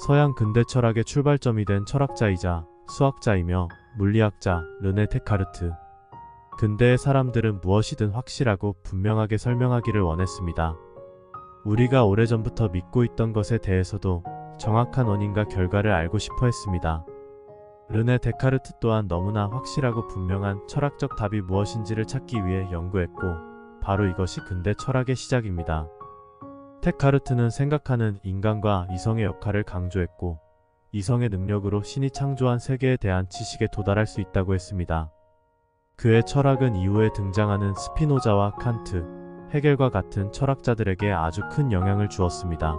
서양 근대 철학의 출발점이 된 철학자이자 수학자이며 물리학자 르네 데카르트. 근대의 사람들은 무엇이든 확실하고 분명하게 설명하기를 원했습니다. 우리가 오래전부터 믿고 있던 것에 대해서도 정확한 원인과 결과를 알고 싶어 했습니다. 르네 데카르트 또한 너무나 확실하고 분명한 철학적 답이 무엇인지를 찾기 위해 연구했고, 바로 이것이 근대 철학의 시작입니다. 데카르트는 생각하는 인간과 이성의 역할을 강조했고, 이성의 능력으로 신이 창조한 세계에 대한 지식에 도달할 수 있다고 했습니다. 그의 철학은 이후에 등장하는 스피노자와 칸트, 헤겔과 같은 철학자들에게 아주 큰 영향을 주었습니다.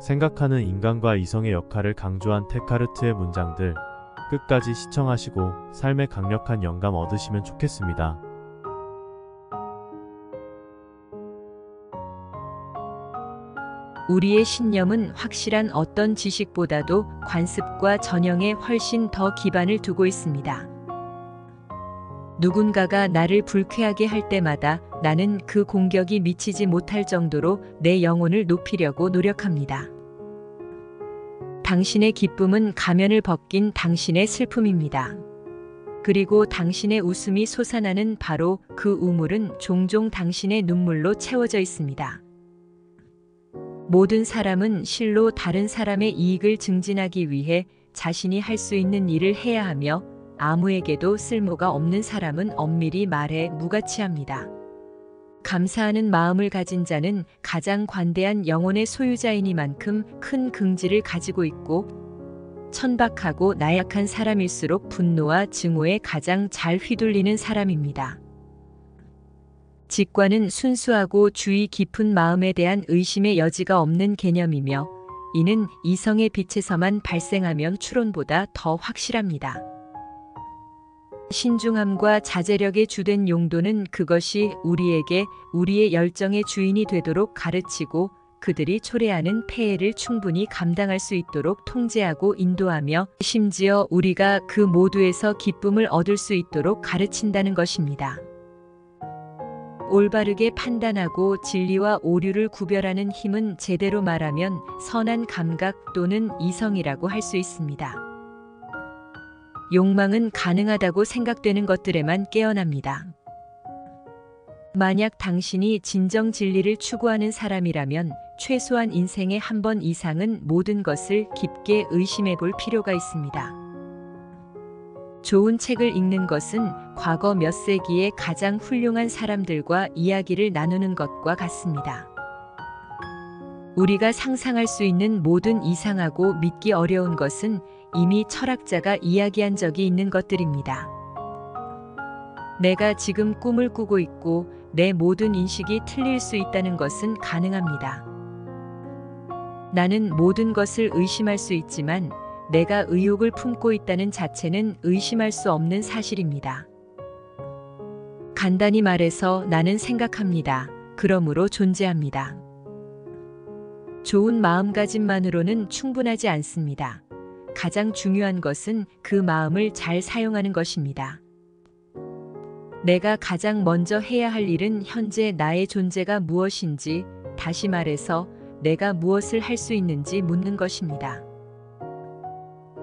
생각하는 인간과 이성의 역할을 강조한 데카르트의 문장들, 끝까지 시청하시고 삶에 강력한 영감 얻으시면 좋겠습니다. 우리의 신념은 확실한 어떤 지식보다도 관습과 전형에 훨씬 더 기반을 두고 있습니다. 누군가가 나를 불쾌하게 할 때마다 나는 그 공격이 미치지 못할 정도로 내 영혼을 높이려고 노력합니다. 당신의 기쁨은 가면을 벗긴 당신의 슬픔입니다. 그리고 당신의 웃음이 솟아나는 바로 그 우물은 종종 당신의 눈물로 채워져 있습니다. 모든 사람은 실로 다른 사람의 이익을 증진하기 위해 자신이 할 수 있는 일을 해야 하며, 아무에게도 쓸모가 없는 사람은 엄밀히 말해 무가치합니다. 감사하는 마음을 가진 자는 가장 관대한 영혼의 소유자이니만큼 큰 긍지를 가지고 있고, 천박하고 나약한 사람일수록 분노와 증오에 가장 잘 휘둘리는 사람입니다. 직관은 순수하고 주의 깊은 마음에 대한 의심의 여지가 없는 개념이며, 이는 이성의 빛에서만 발생하면 추론보다 더 확실합니다. 신중함과 자제력의 주된 용도는 그것이 우리에게 우리의 열정의 주인이 되도록 가르치고, 그들이 초래하는 폐해를 충분히 감당할 수 있도록 통제하고 인도하며, 심지어 우리가 그 모두에서 기쁨을 얻을 수 있도록 가르친다는 것입니다. 올바르게 판단하고 진리와 오류를 구별하는 힘은 제대로 말하면 선한 감각 또는 이성이라고 할 수 있습니다. 욕망은 가능하다고 생각되는 것들에만 깨어납니다. 만약 당신이 진정 진리를 추구하는 사람이라면 최소한 인생에 한 번 이상은 모든 것을 깊게 의심해 볼 필요가 있습니다. 좋은 책을 읽는 것은 과거 몇 세기의 가장 훌륭한 사람들과 이야기를 나누는 것과 같습니다. 우리가 상상할 수 있는 모든 이상하고 믿기 어려운 것은 이미 철학자가 이야기한 적이 있는 것들입니다. 내가 지금 꿈을 꾸고 있고 내 모든 인식이 틀릴 수 있다는 것은 가능합니다. 나는 모든 것을 의심할 수 있지만 내가 의욕을 품고 있다는 자체는 의심할 수 없는 사실입니다. 간단히 말해서 나는 생각합니다. 그러므로 존재합니다. 좋은 마음가짐만으로는 충분하지 않습니다. 가장 중요한 것은 그 마음을 잘 사용하는 것입니다. 내가 가장 먼저 해야 할 일은 현재 나의 존재가 무엇인지, 다시 말해서 내가 무엇을 할 수 있는지 묻는 것입니다.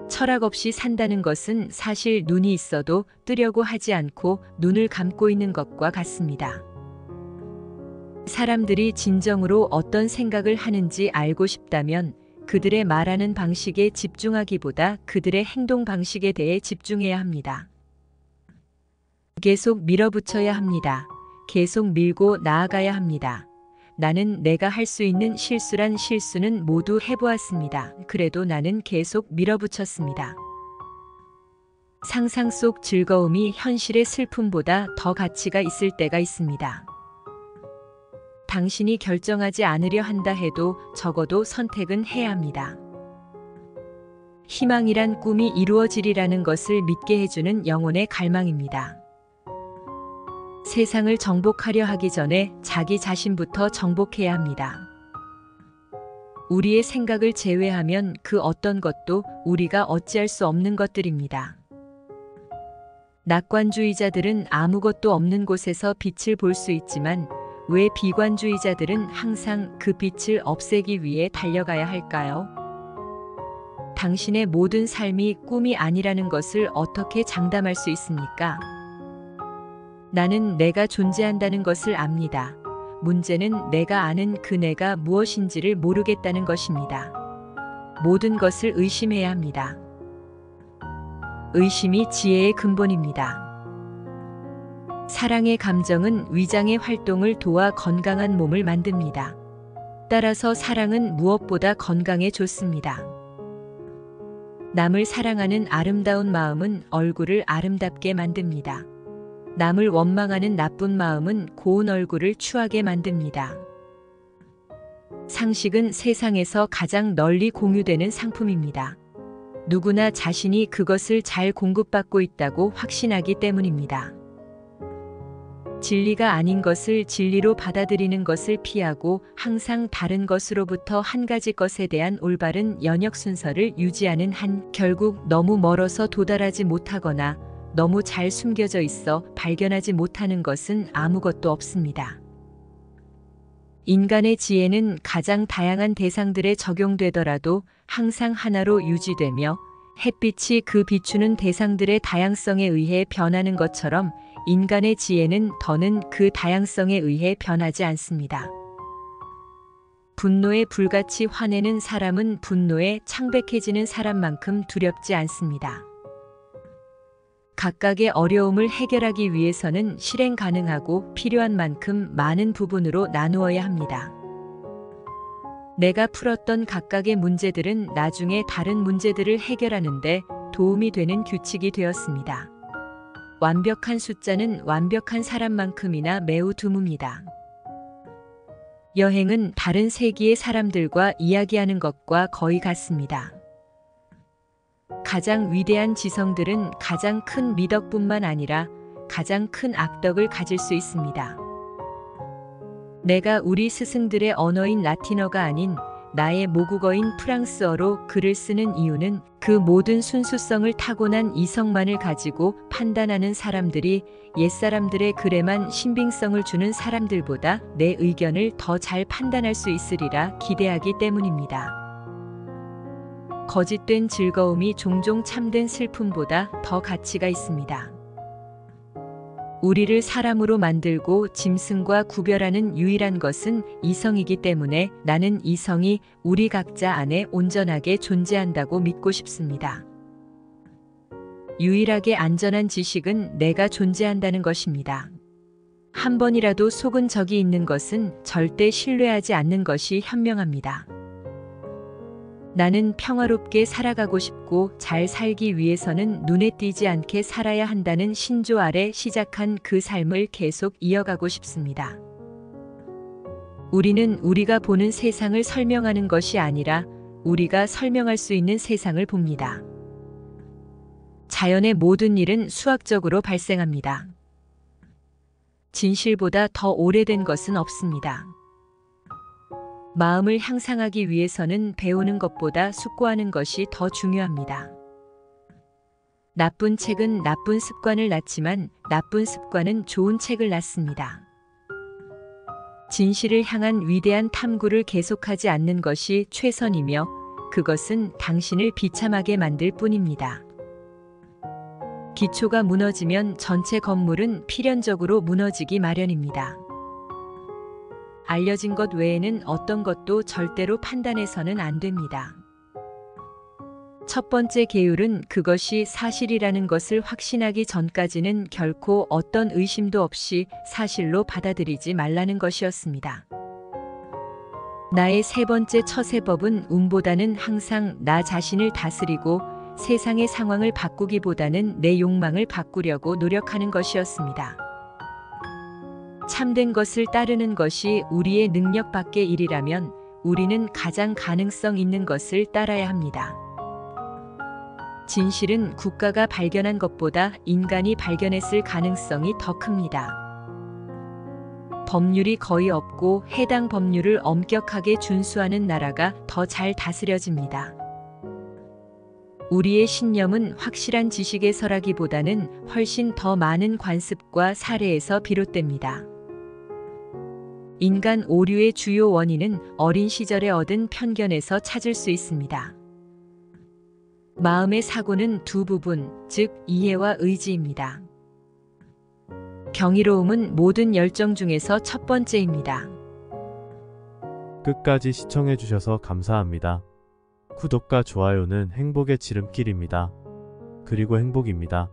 철학 없이 산다는 것은 사실 눈이 있어도 뜨려고 하지 않고 눈을 감고 있는 것과 같습니다. 사람들이 진정으로 어떤 생각을 하는지 알고 싶다면 그들의 말하는 방식에 집중하기보다 그들의 행동 방식에 대해 집중해야 합니다. 계속 밀어붙여야 합니다. 계속 밀고 나아가야 합니다. 나는 내가 할 수 있는 실수란 실수는 모두 해보았습니다. 그래도 나는 계속 밀어붙였습니다. 상상 속 즐거움이 현실의 슬픔보다 더 가치가 있을 때가 있습니다. 당신이 결정하지 않으려 한다 해도 적어도 선택은 해야 합니다. 희망이란 꿈이 이루어지리라는 것을 믿게 해주는 영혼의 갈망입니다. 세상을 정복하려 하기 전에 자기 자신부터 정복해야 합니다. 우리의 생각을 제외하면 그 어떤 것도 우리가 어찌할 수 없는 것들입니다. 낙관주의자들은 아무것도 없는 곳에서 빛을 볼 수 있지만 왜 비관주의자들은 항상 그 빛을 없애기 위해 달려가야 할까요? 당신의 모든 삶이 꿈이 아니라는 것을 어떻게 장담할 수 있습니까? 나는 내가 존재한다는 것을 압니다. 문제는 내가 아는 그 내가 무엇인지를 모르겠다는 것입니다. 모든 것을 의심해야 합니다. 의심이 지혜의 근본입니다. 사랑의 감정은 위장의 활동을 도와 건강한 몸을 만듭니다. 따라서 사랑은 무엇보다 건강에 좋습니다. 남을 사랑하는 아름다운 마음은 얼굴을 아름답게 만듭니다. 남을 원망하는 나쁜 마음은 고운 얼굴을 추하게 만듭니다. 상식은 세상에서 가장 널리 공유되는 상품입니다. 누구나 자신이 그것을 잘 공급받고 있다고 확신하기 때문입니다. 진리가 아닌 것을 진리로 받아들이는 것을 피하고 항상 다른 것으로부터 한 가지 것에 대한 올바른 연역 순서를 유지하는 한, 결국 너무 멀어서 도달하지 못하거나 너무 잘 숨겨져 있어 발견하지 못하는 것은 아무것도 없습니다. 인간의 지혜는 가장 다양한 대상들에 적용되더라도 항상 하나로 유지되며, 햇빛이 그 비추는 대상들의 다양성에 의해 변하는 것처럼 인간의 지혜는 더는 그 다양성에 의해 변하지 않습니다. 분노에 불같이 화내는 사람은 분노에 창백해지는 사람만큼 두렵지 않습니다. 각각의 어려움을 해결하기 위해서는 실행 가능하고 필요한 만큼 많은 부분으로 나누어야 합니다. 내가 풀었던 각각의 문제들은 나중에 다른 문제들을 해결하는데 도움이 되는 규칙이 되었습니다. 완벽한 숫자는 완벽한 사람만큼이나 매우 드뭅니다. 여행은 다른 세기의 사람들과 이야기하는 것과 거의 같습니다. 가장 위대한 지성들은 가장 큰 미덕뿐만 아니라 가장 큰 악덕을 가질 수 있습니다. 내가 우리 스승들의 언어인 라틴어가 아닌 나의 모국어인 프랑스어로 글을 쓰는 이유는 그 모든 순수성을 타고난 이성만을 가지고 판단하는 사람들이 옛사람들의 글에만 신빙성을 주는 사람들보다 내 의견을 더 잘 판단할 수 있으리라 기대하기 때문입니다. 거짓된 즐거움이 종종 참된 슬픔보다 더 가치가 있습니다. 우리를 사람으로 만들고 짐승과 구별하는 유일한 것은 이성이기 때문에 나는 이성이 우리 각자 안에 온전하게 존재한다고 믿고 싶습니다. 유일하게 안전한 지식은 내가 존재한다는 것입니다. 한 번이라도 속은 적이 있는 것은 절대 신뢰하지 않는 것이 현명합니다. 나는 평화롭게 살아가고 싶고 잘 살기 위해서는 눈에 띄지 않게 살아야 한다는 신조 아래 시작한 그 삶을 계속 이어가고 싶습니다. 우리는 우리가 보는 세상을 설명하는 것이 아니라 우리가 설명할 수 있는 세상을 봅니다. 자연의 모든 일은 수학적으로 발생합니다. 진실보다 더 오래된 것은 없습니다. 마음을 향상하기 위해서는 배우는 것보다 숙고하는 것이 더 중요합니다. 나쁜 책은 나쁜 습관을 낳지만 나쁜 습관은 좋은 책을 낳습니다. 진실을 향한 위대한 탐구를 계속하지 않는 것이 최선이며 그것은 당신을 비참하게 만들 뿐입니다. 기초가 무너지면 전체 건물은 필연적으로 무너지기 마련입니다. 알려진 것 외에는 어떤 것도 절대로 판단해서는 안 됩니다. 첫 번째 계율은 그것이 사실이라는 것을 확신하기 전까지는 결코 어떤 의심도 없이 사실로 받아들이지 말라는 것이었습니다. 나의 세 번째 처세법은 운보다는 항상 나 자신을 다스리고 세상의 상황을 바꾸기보다는 내 욕망을 바꾸려고 노력하는 것이었습니다. 참된 것을 따르는 것이 우리의 능력 밖의 일이라면 우리는 가장 가능성 있는 것을 따라야 합니다. 진실은 국가가 발견한 것보다 인간이 발견했을 가능성이 더 큽니다. 법률이 거의 없고 해당 법률을 엄격하게 준수하는 나라가 더 잘 다스려집니다. 우리의 신념은 확실한 지식에서라기보다는 훨씬 더 많은 관습과 사례에서 비롯됩니다. 인간 오류의 주요 원인은 어린 시절에 얻은 편견에서 찾을 수 있습니다. 마음의 사고는 두 부분, 즉 이해와 의지입니다. 경이로움은 모든 열정 중에서 첫 번째입니다. 끝까지 시청해주셔서 감사합니다. 구독과 좋아요는 행복의 지름길입니다. 그리고 행복입니다.